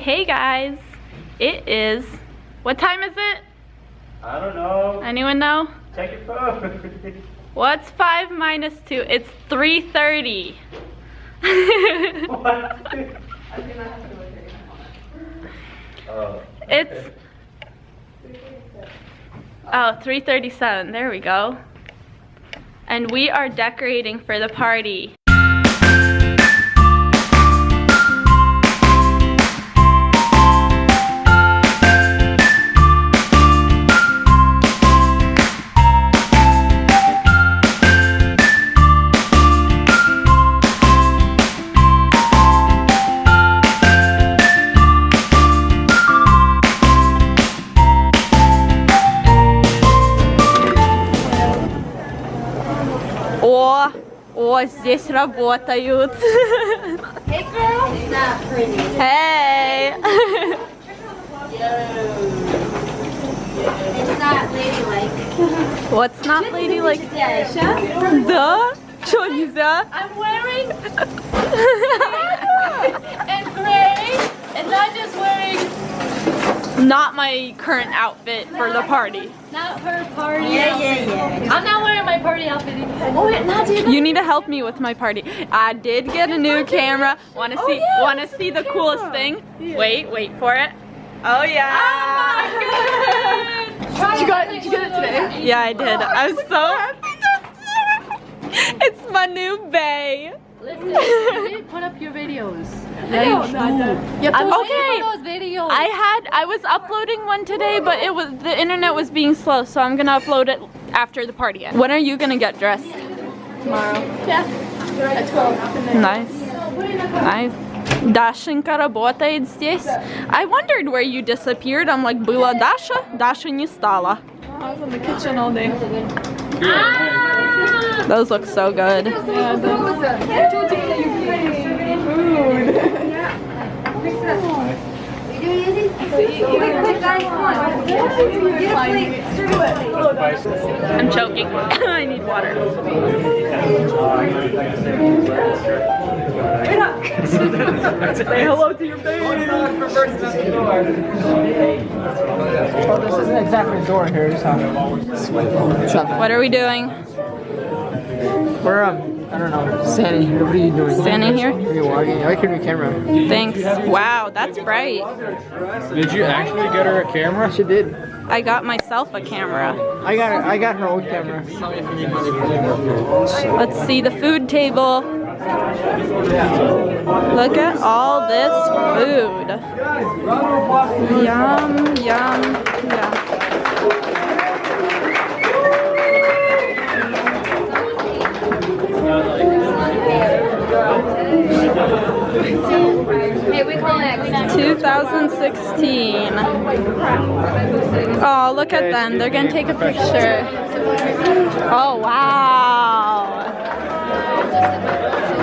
Hey guys, it is, what time is it? I don't know. Anyone know? Check your phone. What's 5 minus 2? It's 3:30. What? It's, oh, 3:37, there we go. And we are decorating for the party. О, здесь работают. Hey girl. It's not pretty. Hey. It's not ladylike. What's not ladylike? Dasha. Да? Чё нельзя? I'm wearing and gray, and not just wearing. Not my current outfit for the party. Not her party. Yeah. I'm not wearing my party outfit. Oh wait, not You need to help me with my party. I did get a new camera. Wanna see? yeah, Wanna see the coolest thing? Yeah. Wait for it. Oh yeah. Oh my goodness. Did you get it today? Yeah, I did. I'm so happy to see it. It's my new bae. Listen, you didn't put up your videos. Yeah, you have to okay. those videos. I was uploading one today, but the internet was being slow, so I'm gonna upload it after the party ends. When are you gonna get dressed? Tomorrow. Yeah. At 12. Nice. Дашенька работает здесь. I wondered where you disappeared. I'm like, была Даша? Даша не стала. I was in the kitchen all day. Those look so good. I'm choking. I need water. Say hello to your baby. Well, this isn't exactly a door here. What are we doing? We're I don't know, standing here. What are you doing? Standing here? Are you walking? I like your new camera. Thanks. Wow, that's bright. Did you actually get her a camera? She did. I got myself a camera. I got her old camera. Let's see the food table. Look at all this food. Yum, yum, yum. Hey, we call it 2016. Oh, look at them. They're gonna take a picture. Oh, wow.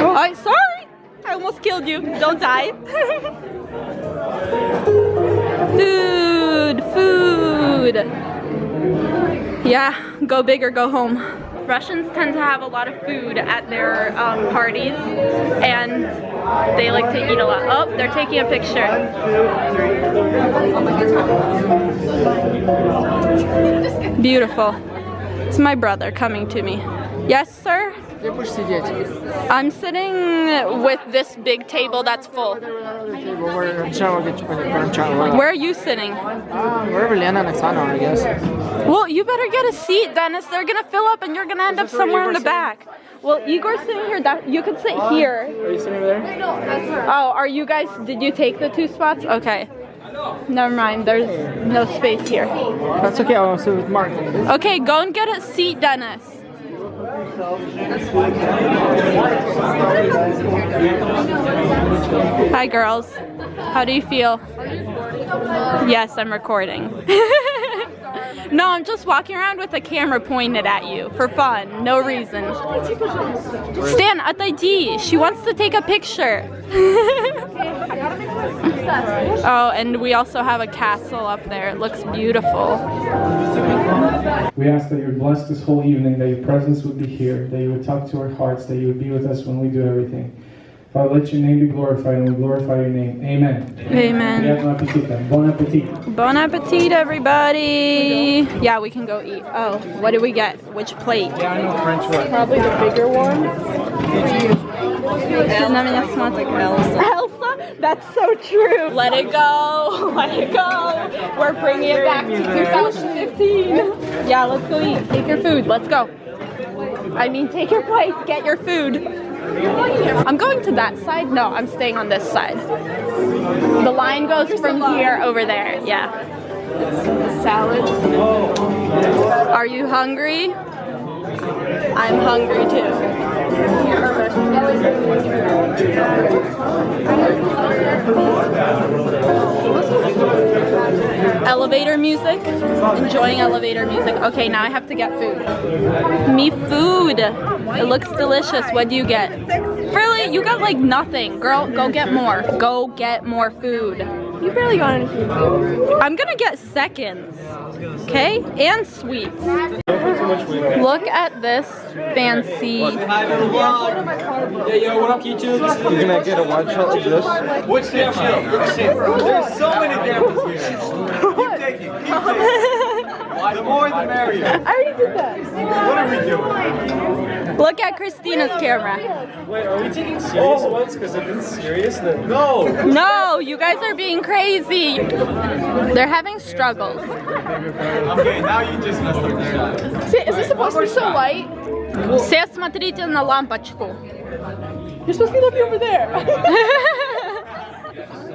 Oh, sorry. I almost killed you. Don't die. Food. Yeah, go big or go home. Russians tend to have a lot of food at their parties, and they like to eat a lot. Oh, they're taking a picture. Beautiful. It's my brother coming to me. Yes, sir? I'm sitting with this big table that's full. Where are you sitting? Wherever Lena and Oksana are, I guess. Well, you better get a seat, Dennis. They're gonna fill up and you're gonna end up somewhere in the back. Well, Igor's sitting here. You could sit here. Are you sitting over there? Oh, are you guys, did you take the 2 spots? Okay. Never mind, there's no space here. That's okay, I'll sit with Mark. Okay, go and get a seat, Dennis. Hi, girls. How do you feel? Yes, I'm recording. No, I'm just walking around with a camera pointed at you for fun, no reason. Stan, отойди. She wants to take a picture. Oh, and we also have a castle up there. It looks beautiful. We ask that you would bless this whole evening, that your presence would be here, that you would talk to our hearts, that you would be with us when we do everything. Father, let your name be glorified, and we glorify your name. Amen. Amen. Bon appetit. Bon appetit, everybody. Yeah, we can go eat. Oh, what did we get? Which plate? Yeah, I know French one. Probably the bigger one. Elsa? That's so true. Let it go. Let it go. We're bringing it back to 2015. Yeah, let's go eat. Take your food. Let's go. I mean, take your plate. Get your food. I'm going to that side. No, I'm staying on this side. The line goes from here over there. Yeah. Salad. Are you hungry? I'm hungry too. Elevator music. Enjoying elevator music. Okay, now I have to get food. Me food. It looks delicious. What do you get? Really? You got like nothing. Girl, go get more. Go get more food. You barely got any food. I'm gonna get seconds. Okay? And sweets. Look at this fancy. Yeah, yo, what up, YouTube? You're gonna get a one shot of this? Which camera? There's so many cameras here. Keep taking. The more the merrier. I already did that. What are we doing? Look at Christina's camera. Wait, are we taking serious ones? Because if it's serious, then no. No, you guys are being crazy. They're having struggles. Okay, now you just messed up there. Is this supposed to be so light? Все смотрите на лампочку. You're supposed to be looking over there.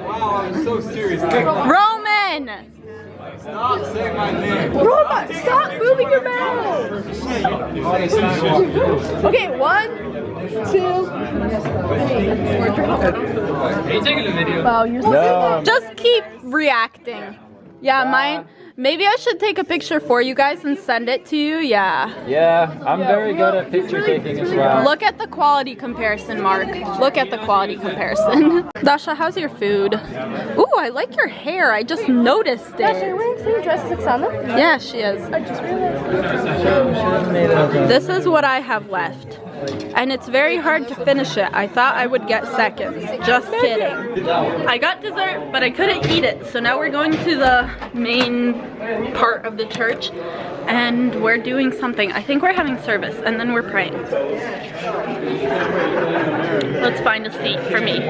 Wow, I'm so serious. Roman! Stop saying my name. Roman, stop moving your mouth. Okay, 1, 2, 3. Are you taking a video? Wow, you're so just keep reacting. Yeah, mine. Maybe I should take a picture for you guys and send it to you. Yeah. Yeah, I'm very good at picture taking as well. Look at the quality comparison, Mark. Look at the quality comparison. Dasha, how's your food? Ooh, I like your hair. I just noticed it. Dasha, you're wearing the same dress as Oksana? Yeah, she is. I just realized. This is what I have left. And it's very hard to finish it. I thought I would get seconds. Just kidding. I got dessert, but I couldn't eat it. So now we're going to the main part of the church and we're doing something. I think we're having service and then we're praying. Let's find a seat for me.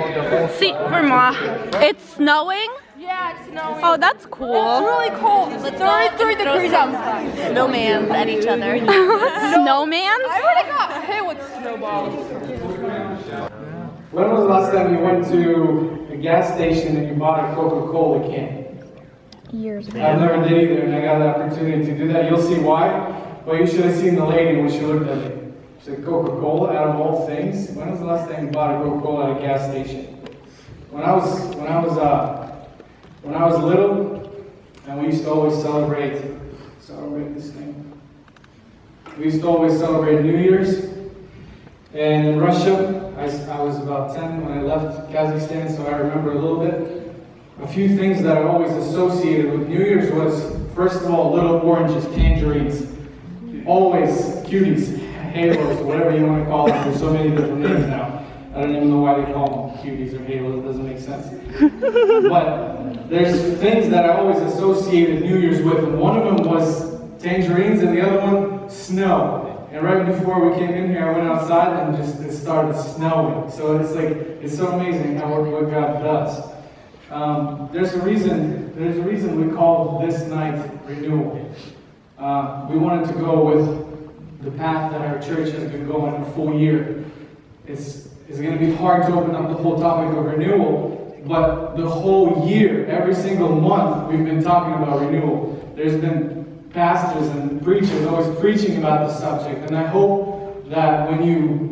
Seat for moi. It's snowing? Yeah, it's snowing. Oh, that's cool. It's really cold. It's 33 degrees outside. Snowmans at each other. Snowmans? I already got hit with snowballs. When was the last time you went to a gas station and you bought a Coca-Cola can? Years ago. I never did either, and I got the opportunity to do that. You'll see why. Well, you should have seen the lady when she looked at me. She said, Coca-Cola, out of all things? When was the last time you bought a Coca-Cola at a gas station? When I was little, and we used to always celebrate this thing. We used to always celebrate New Year's. And in Russia, I was about 10 when I left Kazakhstan, so I remember a little bit. A few things that I always associated with New Year's was, first of all, little oranges, tangerines. Always cuties, halos, whatever you want to call them. There's so many different names now. I don't even know why they call them cuties or halos. It doesn't make sense. But there's things that I always associated New Year's with, and one of them was tangerines, and the other one, snow. And right before we came in here, I went outside and it started snowing. So it's so amazing how what God does. There's a reason we call this night renewal. We wanted to go with the path that our church has been going a full year. It's going to be hard to open up the whole topic of renewal, but the whole year, every single month, we've been talking about renewal. There's been pastors and preachers always preaching about the subject, and I hope that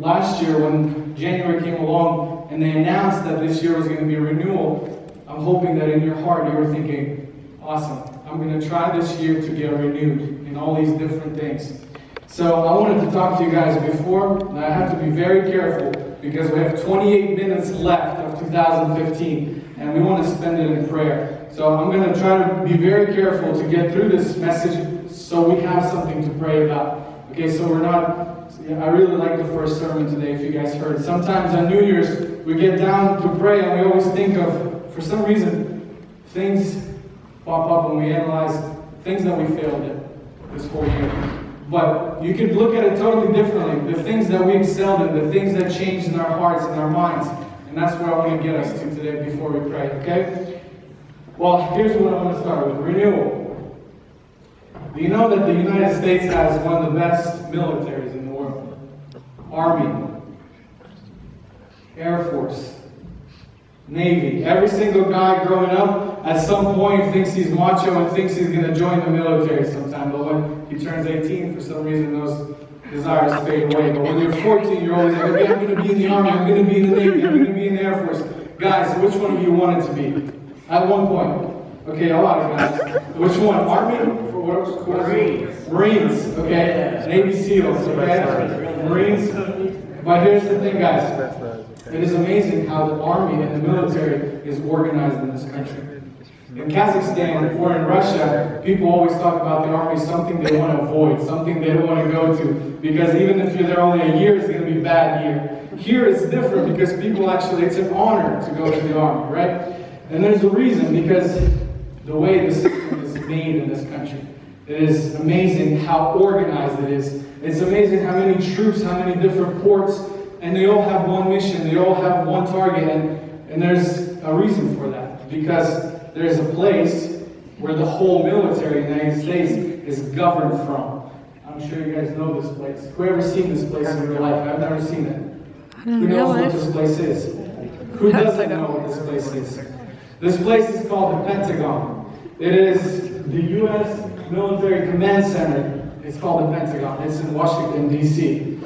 last year when January came along and they announced that this year was going to be renewal, I'm hoping that in your heart you were thinking, awesome, I'm going to try this year to get renewed in all these different things. So I wanted to talk to you guys before, and I have to be very careful because we have 28 minutes left of 2015, and we want to spend it in prayer. So I'm going to try to be very careful to get through this message so we have something to pray about. Okay, so we're not I really like the first sermon today, if you guys heard. Sometimes on New Year's, we get down to pray and we always think of, for some reason, things pop up and we analyze things that we failed at this whole year. But you could look at it totally differently. The things that we excelled in, the things that changed in our hearts and our minds. And that's where I want to get us to today before we pray, okay? Well, here's what I want to start with. Renewal. Do you know that the United States has one of the best militaries in the world? Army, Air Force, Navy. Every single guy growing up at some point thinks he's macho and thinks he's going to join the military sometime. But when he turns 18, for some reason, those desires fade away. But when you're 14, you're always like, okay, I'm going to be in the Army, I'm going to be in the Navy, I'm going to be in the Air Force. Guys, which one of you wanted to be? At one point. Okay, a lot of guys. Which one? Army? Marines. Okay. Navy SEALs. Okay. Marines. But here's the thing, guys. It is amazing how the army and the military is organized in this country. In Kazakhstan or in Russia, people always talk about the army, something they want to avoid, something they don't want to go to, because even if you're there only a year, it's going to be a bad year. Here it's different because people actually, it's an honor to go to the army, right? And there's a reason, because the way the system is made in this country. It is amazing how organized it is. It's amazing how many troops, how many different ports, and they all have one mission, they all have one target, and there's a reason for that. Because there's a place where the whole military in the United States is governed from. I'm sure you guys know this place. Whoever's seen this place in real life? I've never seen it. Who knows what this place is? Who doesn't know what this place is? This place is called the Pentagon. It is the U.S. Military Command Center. It's called the Pentagon. It's in Washington, D.C.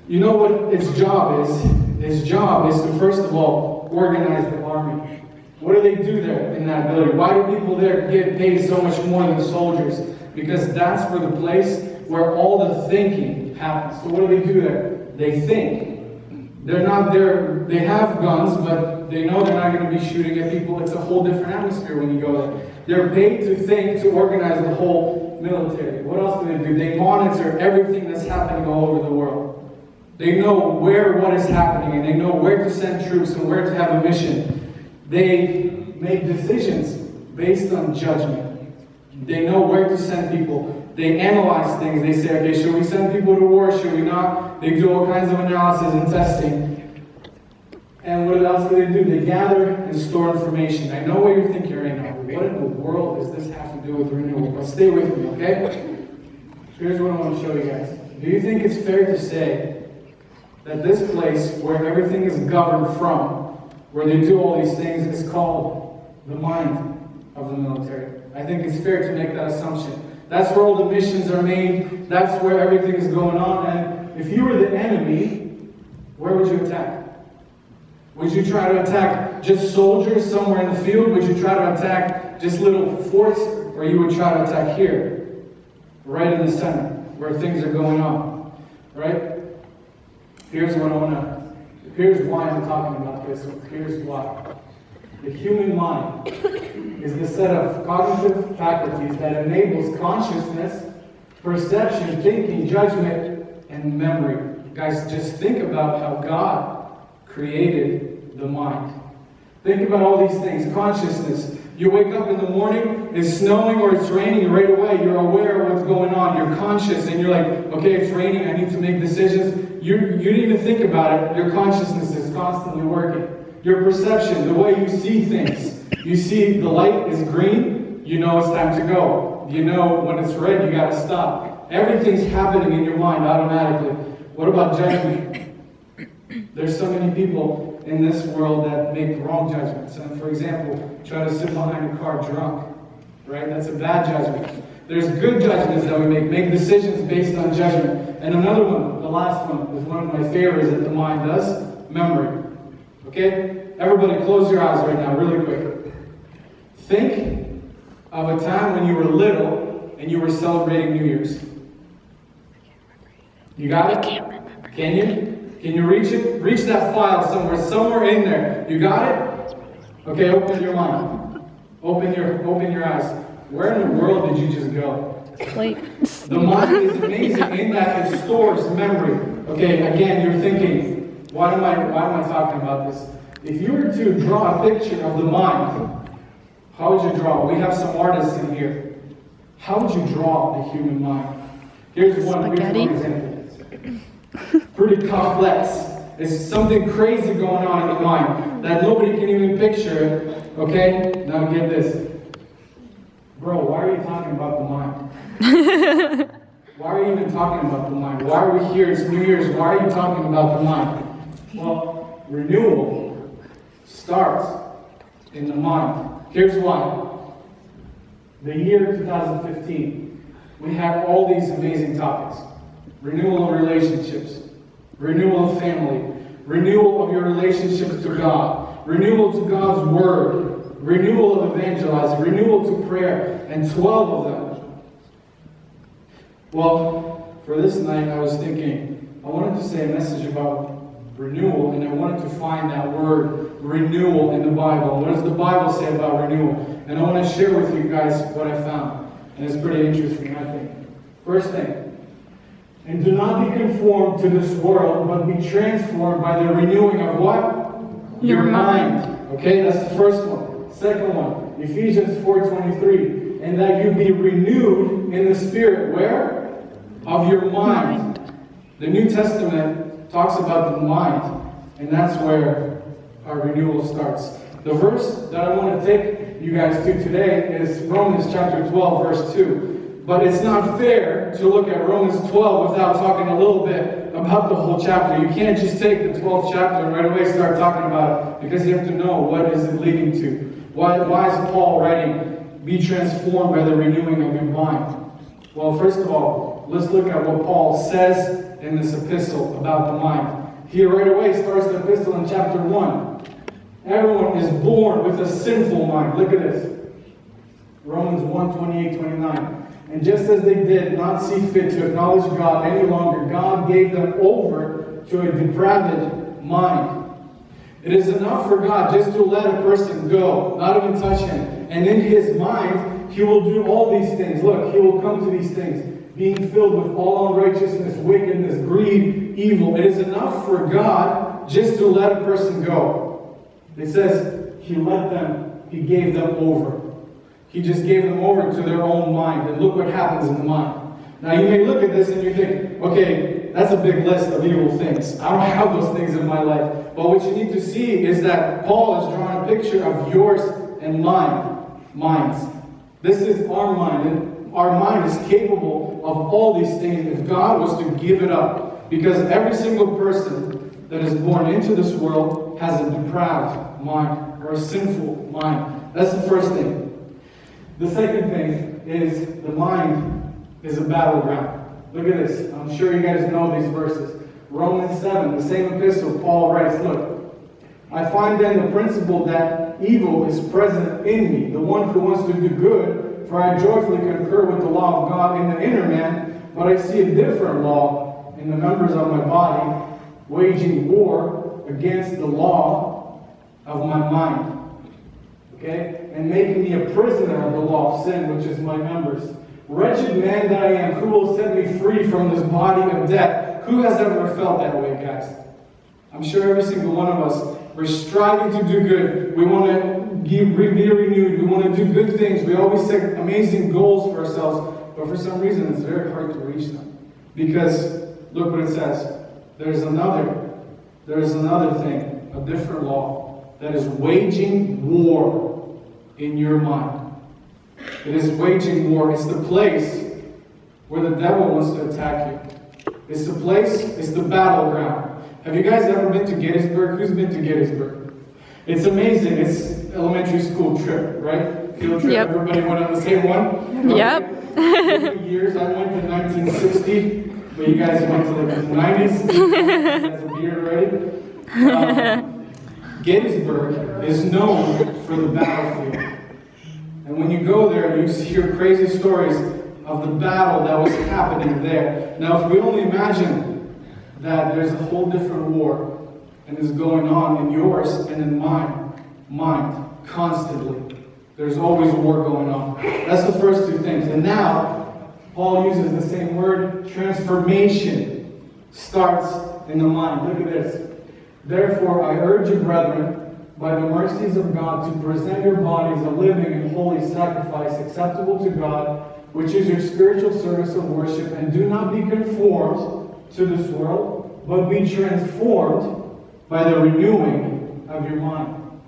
You know what its job is? Its job is to, first of all, organize the army. What do they do there in that building? Why do people there get paid so much more than soldiers? Because that's where the place where all the thinking happens. So what do they do there? They think. They're not there, they have guns, but they know they're not going to be shooting at people. It's a whole different atmosphere when you go there. They're paid to think, to organize the whole military. What else do they do? They monitor everything that's happening all over the world. They know what is happening, and they know where to send troops and where to have a mission. They make decisions based on judgment. They know where to send people. They analyze things. They say, okay, should we send people to war? Should we not? They do all kinds of analysis and testing. And what else do? They gather and store information. I know what you're thinking right now. What in the world does this have to do with renewal? But stay with me, okay? Here's what I want to show you guys. Do you think it's fair to say that this place where everything is governed from, where they do all these things, is called the mind of the military? I think it's fair to make that assumption. That's where all the missions are made. That's where everything is going on. And if you were the enemy, where would you attack? Would you try to attack just soldiers somewhere in the field? Would you try to attack just little forts? Or you would try to attack here, right in the center, where things are going on, right? Here's why I'm talking about this. Here's why. The human mind is the set of cognitive faculties that enables consciousness, perception, thinking, judgment, and memory. Guys, just think about how God created the mind. Think about all these things. Consciousness. You wake up in the morning, it's snowing or it's raining, right away you're aware of what's going on. You're conscious and you're like, okay, it's raining, I need to make decisions. You didn't even think about it. Your consciousness is constantly working. Your perception, the way you see things. You see the light is green, you know it's time to go. You know when it's red, you gotta stop. Everything's happening in your mind automatically. What about judgment? There's so many people in this world that make wrong judgments. And for example, try to sit behind a car drunk, right? That's a bad judgment. There's good judgments that we make decisions based on judgment. And another one, the last one, is one of my favorites that the mind does, memory. Okay? Everybody close your eyes right now, really quick. Think of a time when you were little and you were celebrating New Year's. You got it? Can you? Can you reach it? Reach that file somewhere in there. You got it? Okay, open your mind. Open your eyes. Where in the world did you just go? Wait. The mind is amazing in that it stores memory. Okay, again, you're thinking, why am I talking about this? If you were to draw a picture of the mind, how would you draw? We have some artists in here. How would you draw the human mind? Here's one example. Pretty complex. There's something crazy going on in the mind that nobody can even picture. Okay? Now get this. Bro, why are you talking about the mind? Why are you even talking about the mind? Why are we here? It's New Year's. Why are you talking about the mind? Well, renewal starts in the mind. Here's why. The year 2015, we have all these amazing topics. Renewal of relationships, renewal of family, renewal of your relationships to God, renewal to God's Word, renewal of evangelizing, renewal to prayer, and 12 of them. Well, for this night, I was thinking, I wanted to say a message about renewal, and I wanted to find that word renewal in the Bible. What does the Bible say about renewal? And I want to share with you guys what I found. And it's pretty interesting, I think. First thing, and do not be conformed to this world, but be transformed by the renewing of what? Your mind. Okay, that's the first one. Second one, Ephesians 4:23. And that you be renewed in the spirit, where? Of your mind. The New Testament talks about the mind, and that's where our renewal starts. The verse that I want to take you guys to today is Romans chapter 12, verse 2. But it's not fair to look at Romans 12 without talking a little bit about the whole chapter. You can't just take the 12th chapter and right away start talking about it, because you have to know what is it leading to. Why is Paul writing, be transformed by the renewing of your mind? Well, first of all, let's look at what Paul says in this epistle about the mind. He right away starts the epistle in chapter 1. Everyone is born with a sinful mind. Look at this. Romans 1:28-29. And just as they did not see fit to acknowledge God any longer, God gave them over to a depraved mind. It is enough for God just to let a person go, not even touch him. And in his mind, he will do all these things. Look, he will come to these things, being filled with all unrighteousness, wickedness, greed, evil. It is enough for God just to let a person go. It says, he gave them over. He just gave them over to their own mind. And look what happens in the mind. Now you may look at this and you think, okay, that's a big list of evil things. I don't have those things in my life. But what you need to see is that Paul is drawing a picture of yours and minds. This is our mind. And our mind is capable of all these things if God was to give it up. Because every single person that is born into this world has a depraved mind or a sinful mind. That's the first thing. The second thing is the mind is a battleground. Look at this. I'm sure you guys know these verses. Romans 7, the same epistle, Paul writes, look, I find then the principle that evil is present in me, the one who wants to do good, for I joyfully concur with the law of God in the inner man, but I see a different law in the members of my body, waging war against the law of my mind. Okay? And making me a prisoner of the law of sin, which is my members. Wretched man that I am, who will set me free from this body of death? Who has ever felt that way, guys? I'm sure every single one of us, we're striving to do good. We want to be renewed. We want to do good things. We always set amazing goals for ourselves. But for some reason, it's very hard to reach them. Because, look what it says. There's another thing, a different law, that is waging war in your mind. It is waging war. It's the place where the devil wants to attack you. It's the place, it's the battleground. Have you guys ever been to Gettysburg? Who's been to Gettysburg? It's amazing. It's elementary school trip, right? Field trip. Yep. Everybody went on the same one? Okay. Yep. Years. I went to 1960, but you guys went to like the 90s. That's a beard already. Gettysburg is known for the battlefield. And when you go there, you hear crazy stories of the battle that was happening there. Now, if we only imagine that there's a whole different war and is going on in yours and in mine, mind, constantly. There's always war going on. That's the first two things. And now, Paul uses the same word, transformation. starts in the mind. Look at this. Therefore, I urge you, brethren, by the mercies of God, to present your bodies a living and holy sacrifice acceptable to God, which is your spiritual service of worship, and do not be conformed to this world, but be transformed by the renewing of your mind.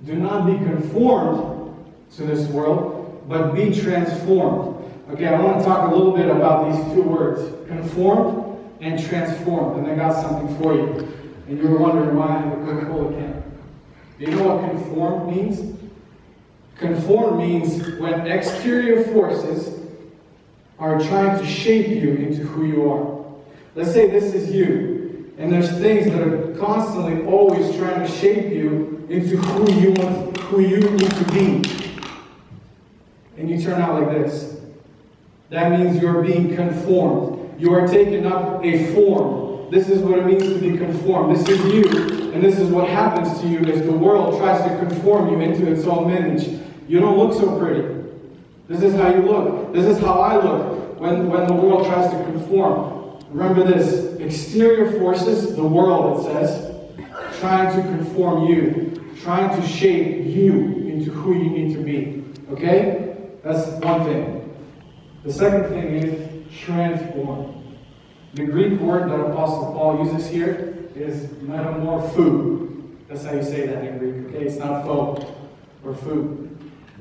Do not be conformed to this world, but be transformed. Okay, I want to talk a little bit about these two words, conformed and transformed, and I got something for you. And you were wondering why I have a Coca-Cola can. Do you know what conformed means? Conformed means when exterior forces are trying to shape you into who you are. Let's say this is you, and there's things that are constantly always trying to shape you into who you need to be. And you turn out like this. That means you're being conformed. You are taking up a form. This is what it means to be conformed. This is you, and this is what happens to you if the world tries to conform you into its own image. You don't look so pretty. This is how you look. This is how I look when the world tries to conform. Remember this, exterior forces, the world, it says, trying to conform you, trying to shape you into who you need to be. Okay? That's one thing. The second thing is transform. The Greek word that Apostle Paul uses here is metamorpho. That's how you say that in Greek, okay? It's not faux or food.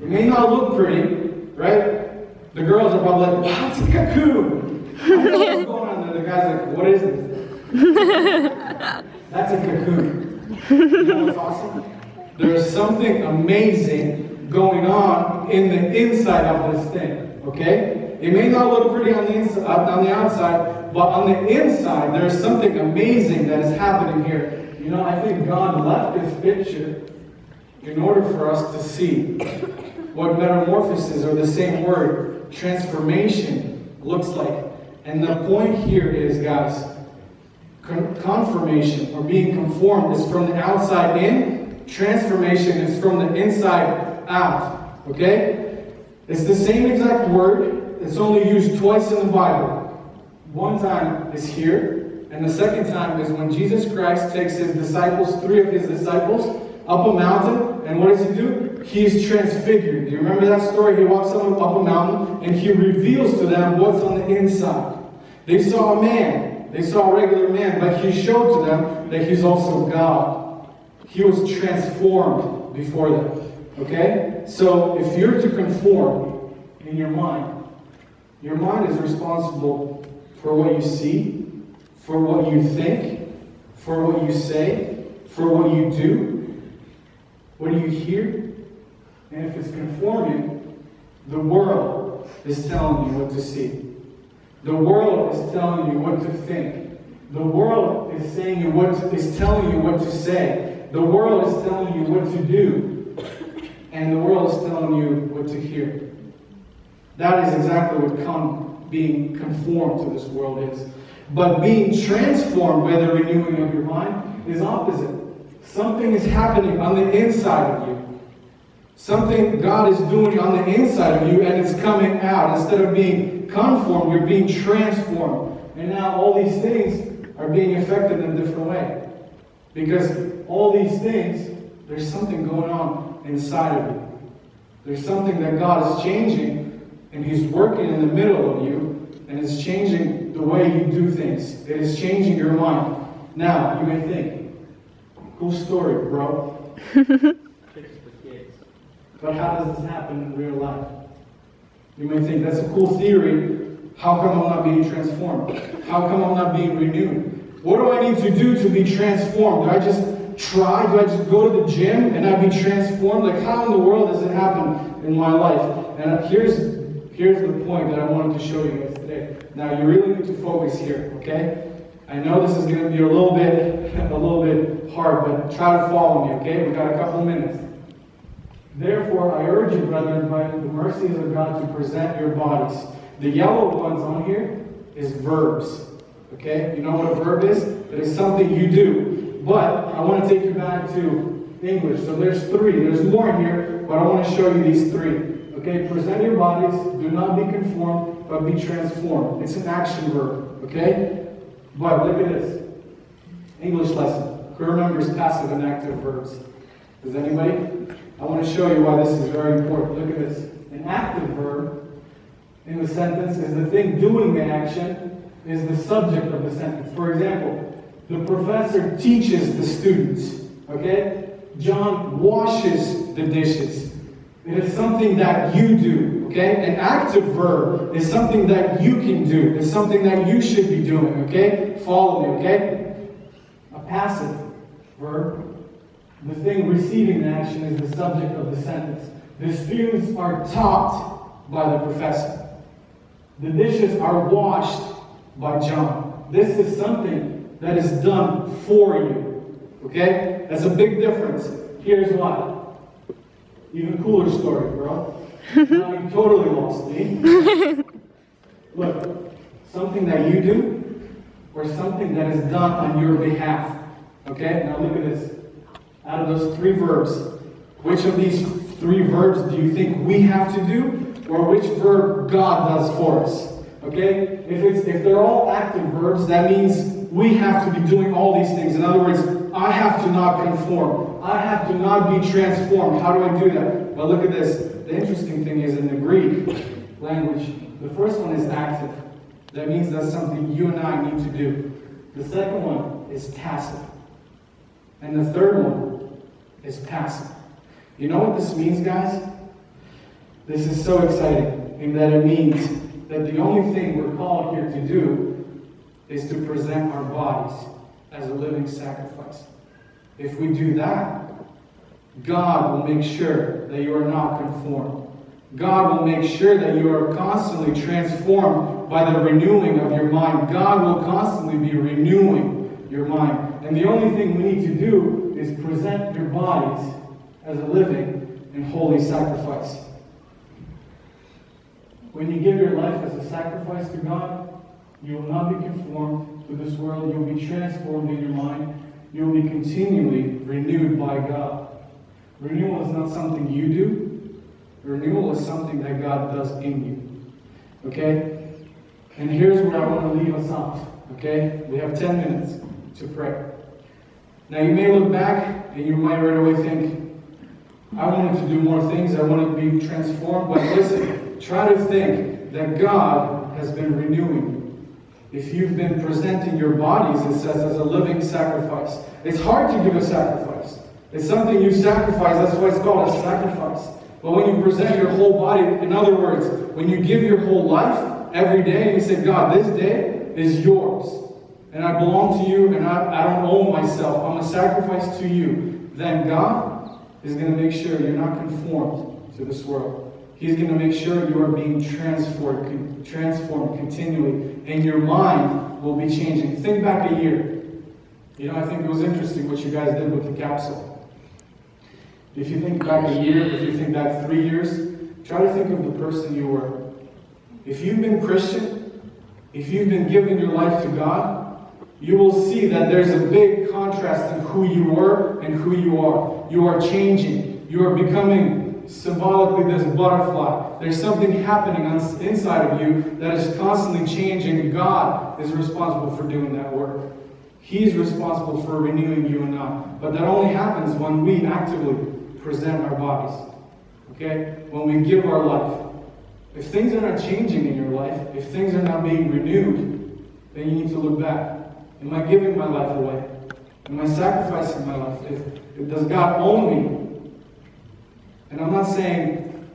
It may not look pretty, right? The girls are probably like, wow, it's a cocoon. I don't know what's going on there. The guy's like, what is this? That's a cocoon. You know what's awesome? There's something amazing going on in the inside of this thing, okay? It may not look pretty on the outside, but on the inside, there's something amazing that is happening here. You know, I think God left this picture in order for us to see what metamorphosis, or the same word, transformation, looks like. And the point here is, guys, confirmation, or being conformed, is from the outside in. Transformation is from the inside out. Okay? It's the same exact word. It's only used twice in the Bible. One time is here, and the second time is when Jesus Christ takes his disciples, 3 of his disciples, up a mountain, and what does he do? He is transfigured. Do you remember that story? He walks up a mountain, and he reveals to them what's on the inside. They saw a man. They saw a regular man, but he showed to them that he's also God. He was transformed before them. Okay? So if you're to conform in your mind is responsible for what you see, for what you think, for what you say, for what you do, what do you hear? And if it's conforming, the world is telling you what to see. The world is telling you what to think. The world is telling you what to say. The world is telling you what to do. And the world is telling you what to hear. That is exactly what being conformed to this world is. But being transformed by the renewing of your mind is opposite. Something is happening on the inside of you. Something God is doing on the inside of you, and it's coming out. Instead of being conformed, you're being transformed. And now all these things are being affected in a different way. Because all these things, there's something going on inside of you. There's something that God is changing, and He's working in the middle of you, and it's changing the way you do things. It is changing your mind. Now, you may think, cool story, bro. But how does this happen in real life? You may think, that's a cool theory. How come I'm not being transformed? How come I'm not being renewed? What do I need to do to be transformed? Do I just try? Do I just go to the gym and I be transformed? Like, how in the world does it happen in my life? And here's the point that I wanted to show you guys today. Now, you really need to focus here, okay? I know this is going to be a little bit hard, but try to follow me, okay? We've got a couple minutes. Therefore, I urge you, brethren, by the mercies of God, to present your bodies. The yellow ones on here is verbs, okay? You know what a verb is? It is something you do. But I want to take you back to English. So there's 3. There's more here, but I want to show you these 3. Okay, present your bodies, do not be conformed, but be transformed. It's an action verb, okay? But look at this. English lesson. Who remembers passive and active verbs? Does anybody? I want to show you why this is very important. Look at this. An active verb in the sentence is the thing doing the action, is the subject of the sentence. For example, the professor teaches the students. Okay? John washes the dishes. It is something that you do. Okay? An active verb is something that you can do. It's something that you should be doing. Okay? Follow me. Okay? A passive verb, the thing receiving the action, is the subject of the sentence. The students are taught by the professor. The dishes are washed by John. This is something that is done for you. Okay? That's a big difference. Here's why. Even cooler story, bro. Now you totally lost me. Look, something that you do or something that is done on your behalf. Okay? Now look at this. Out of those three verbs, which of these three verbs do you think we have to do, or which verb God does for us? Okay? If they're all active verbs, that means we have to be doing all these things. In other words, I have to not conform. I have to not be transformed. How do I do that? Well, look at this. The interesting thing is in the Greek language, the first one is active. That means that's something you and I need to do. The second one is passive. And the third one is passive. You know what this means, guys? This is so exciting in that it means that the only thing we're called here to do is to present our bodies as a living sacrifice. If we do that, God will make sure that you are not conformed. God will make sure that you are constantly transformed by the renewing of your mind. God will constantly be renewing your mind. And the only thing we need to do is present your bodies as a living and holy sacrifice. When you give your life as a sacrifice to God, you will not be conformed to this world. You will be transformed in your mind. You will be continually renewed by God. Renewal is not something you do. Renewal is something that God does in you. Okay? And here's where I want to leave us off. Okay? We have 10 minutes to pray. Now you may look back and you might right away think, I wanted to do more things. I want to be transformed. But listen, try to think that God has been renewing you. If you've been presenting your bodies, it says, as a living sacrifice. It's hard to give a sacrifice. It's something you sacrifice. That's why it's called a sacrifice. But when you present your whole body, in other words, when you give your whole life every day and you say, God, this day is yours. And I belong to you and I don't own myself. I'm a sacrifice to you. Then God is going to make sure you're not conformed to this world. He's going to make sure you are being transformed continually. And your mind will be changing. Think back a year. You know, I think it was interesting what you guys did with the capsule. If you think back a year, if you think back 3 years, try to think of the person you were. If you've been Christian, if you've been giving your life to God, you will see that there's a big contrast in who you were and who you are. You are changing. You are becoming symbolically this butterfly. There's something happening inside of you that is constantly changing. God is responsible for doing that work. He's responsible for renewing you and I. But that only happens when we actively present our bodies. Okay? When we give our life. If things are not changing in your life, if things are not being renewed, then you need to look back. Am I giving my life away? Am I sacrificing my life? Does God own me? And I'm not saying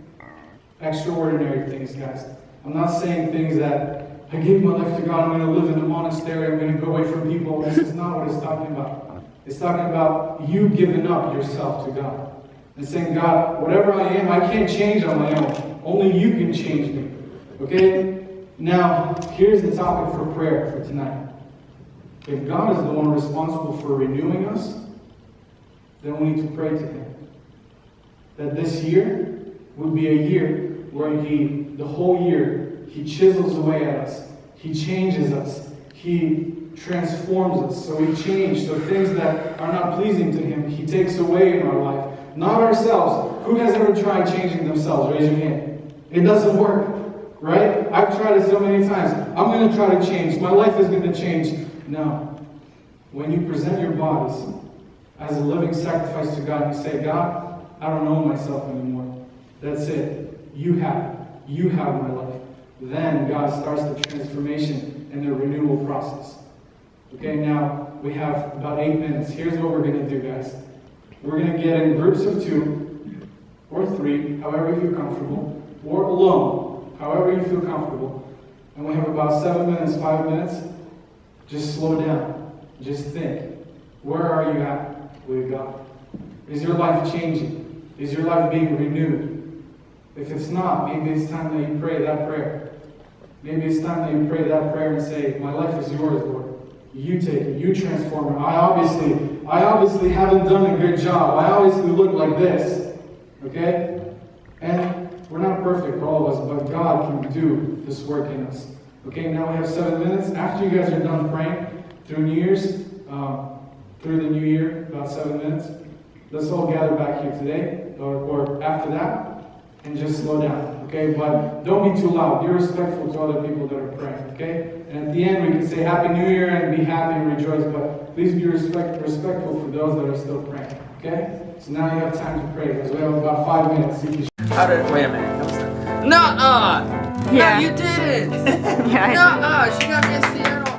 extraordinary things, guys. I'm not saying things that I gave my life to God, I'm going to live in a monastery, I'm going to go away from people. This is not what it's talking about. It's talking about you giving up yourself to God. And saying, God, whatever I am, I can't change on my own. Only you can change me. Okay? Now, here's the topic for prayer for tonight. If God is the one responsible for renewing us, then we need to pray to Him. That this year would be a year where the whole year, He chisels away at us. He changes us. He transforms us. So we change. So things that are not pleasing to Him, He takes away in our life. Not ourselves. Who has ever tried changing themselves? Raise your hand. It doesn't work. Right? I've tried it so many times. I'm going to try to change. My life is going to change. No. When you present your bodies as a living sacrifice to God, you say, God, I don't know myself anymore. That's it. You have it. You have my life. Then God starts the transformation and the renewal process. Okay, now we have about 8 minutes. Here's what we're going to do, guys. We're going to get in groups of 2 or 3, however you feel comfortable, or alone, however you feel comfortable. And we have about 7 minutes, 5 minutes. Just slow down. Just think. Where are you at with God? Is your life changing? Is your life being renewed? If it's not, maybe it's time that you pray that prayer. Maybe it's time that you pray that prayer and say, my life is yours, Lord. You take it. You transform it. I obviously haven't done a good job. I obviously look like this. Okay? And we're not perfect, all of us, but God can do this work in us. Okay, now we have 7 minutes. After you guys are done praying through New Year's, through the new year, about 7 minutes, let's all gather back here today, or after that, and just slow down. Okay, but don't be too loud. Be respectful to other people that are praying. Okay, and at the end we can say Happy New Year and be happy and rejoice. But please be respectful for those that are still praying. Okay, so now you have time to pray because we have about 5 minutes. Wait a minute. No, Yeah. no, you didn't. Yeah. No, she got me a Seattle